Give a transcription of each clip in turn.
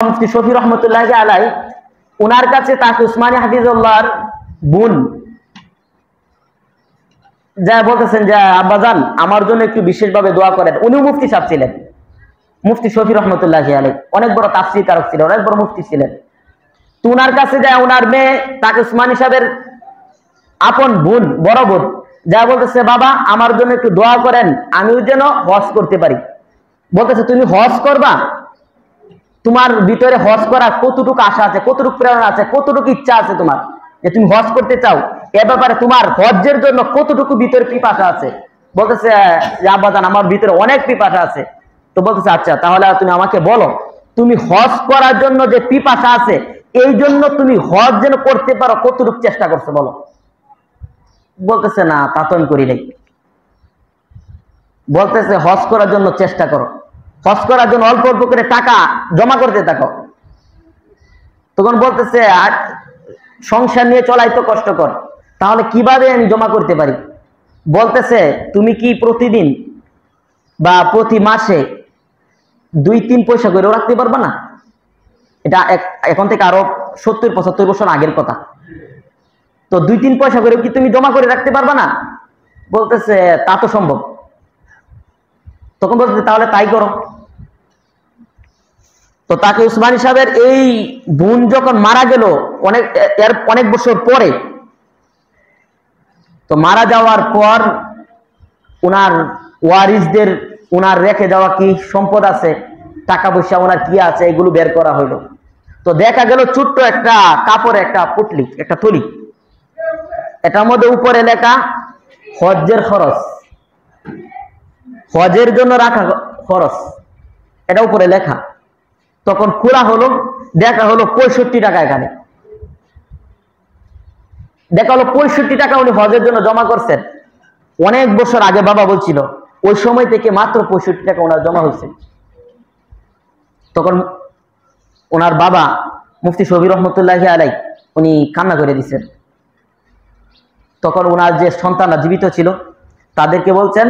মুফতি শফি রহমতুল্লাহ আলাই ওনার কাছে তাকে উসমানী হাফিজুল্লাহর বোন যা বলতেছেন যে আব্বাজান আমার জন্য একটু বিশেষভাবে দোয়া করেন। উনিও মুফতি সাহেব ছিলেন, মুফতি শফি রহমতুল্লাহ আলাই অনেক বড় তাফসীর কারক ছিলেন, অনেক বড় মুফতি ছিলেন। তো ওনার কাছে যায় ওনার মেয়ে তাকে উসমানী সাহেবের আপন বোন, বড় বোন যা বলতেছে বাবা আমার জন্য একটু দোয়া করেন আমিও যেন হজ করতে পারি। বলতেছে তুমি হজ করবা, তোমার ভিতরে হজ করার কতটুকু আশা আছে, কতটুকু প্রেরণা আছে, কতটুকু ইচ্ছা আছে তোমার যে তুমি হজ করতে চাও, এ ব্যাপারে তোমার হজ্জের জন্য কতটুকু ভিতরে পিপাসা আছে? বলতেছে যে আব্বাজান আমার ভিতরে অনেক পিপাসা আছে। তো বলতেছে আচ্ছা তাহলে তুমি আমাকে বলো তুমি হজ করার জন্য যে পিপাসা আছে এই জন্য তুমি হজ যেন করতে পারো কতটুকু চেষ্টা করছো বলো। বলতেছে না তা তো আমি করি নাই। বলতেছে হজ করার জন্য চেষ্টা করো, হজ করার জন্য অল্প অল্প করে টাকা জমা করতে থাকো। তখন বলতেছে আর সংসার নিয়ে চলাই তো কষ্টকর, তাহলে কিভাবে আমি জমা করতে পারি? বলতেছে তুমি কি প্রতিদিন বা প্রতি মাসে 2-3 পয়সা করে রাখতে পারবা না? এটা এখন থেকে আরো 70-75 বছর আগের কথা। তো 2-3 পয়সা করে কি তুমি জমা করে রাখতে পারবা না? বলতেছে তা তো সম্ভব। তখন বলতেছে তাহলে তাই করো। তো তাকে উসমানী সাহেবের এই বোন যখন মারা গেল অনেক বছর পরে, তো মারা যাওয়ার পর ওনার ওয়ারিসদের ওনার রেখে যাওয়া কি সম্পদ আছে, টাকা পয়সা ওনার কি আছে এগুলো বের করা হইলো। তো দেখা গেল ছোট্ট একটা কাপড়ে একটা পুটলি, একটা থলি, এটার মধ্যে উপরে লেখা হজ্জের খরচ, হজের জন্য রাখা খরচ, এটা উপরে লেখা। তখন খোলা হলো, দেখা হলো 65 টাকা। এখানে দেখা হলো 65 টাকা উনি হজের জন্য জমা করছেন। অনেক বছর আগে বাবা বলছিল ওই সময় থেকে মাত্র 65 টাকা ওনার জমা হয়েছে। তখন ওনার বাবা মুফতি শফি রহমতুল্লাহ আলাই উনি কান্না করে দিচ্ছেন। তখন ওনার যে সন্তানরা জীবিত ছিল তাদেরকে বলছেন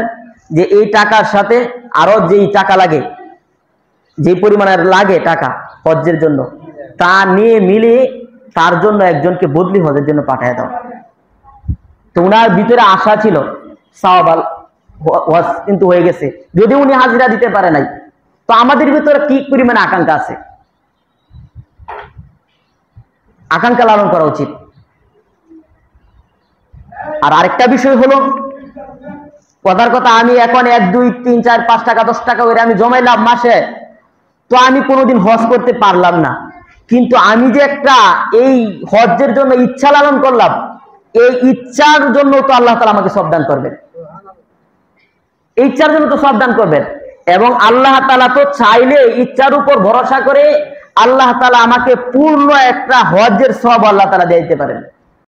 যে এই টাকার সাথে আরো যেই টাকা লাগে, যে পরিমাণের লাগে টাকা হজ্জের জন্য, তা নিয়ে মিলিয়ে তার জন্য একজনকে বদলি হজের জন্য পাঠিয়ে দাও। তো উনার ভিতরে আশা ছিল সাওয়াবাল হজ কিন্তু হয়ে গেছে, যদি উনি হাজিরা দিতে পারে নাই। তো আমাদের ভিতরে কি পরিমাণে আকাঙ্ক্ষা আছে, আকাঙ্ক্ষা লালন করা উচিত। আর আরেকটা বিষয় হলো কথার কথা, আমি এখন 1, 2, 3, 4, 5 টাকা 10 টাকা করে আমি জমাইলাম মাসে, তো আমি কোনোদিন হজ করতে পারলাম না। কিন্তু আমি যে একটা এই হজ্জের জন্য ইচ্ছা লালন করলাম, এই ইচ্ছার জন্য তো আল্লাহ তাআলা আমাকে সব দান করবেন, এই ইচ্ছার জন্য তো সব দান করবেন। এবং আল্লাহ তাআলা তো চাইলে ইচ্ছার উপর ভরসা করে আল্লাহ তাআলা আমাকে পূর্ণ একটা হজ্জের সওয়াব আল্লাহ তাআলা দিয়ে দিতে পারেন।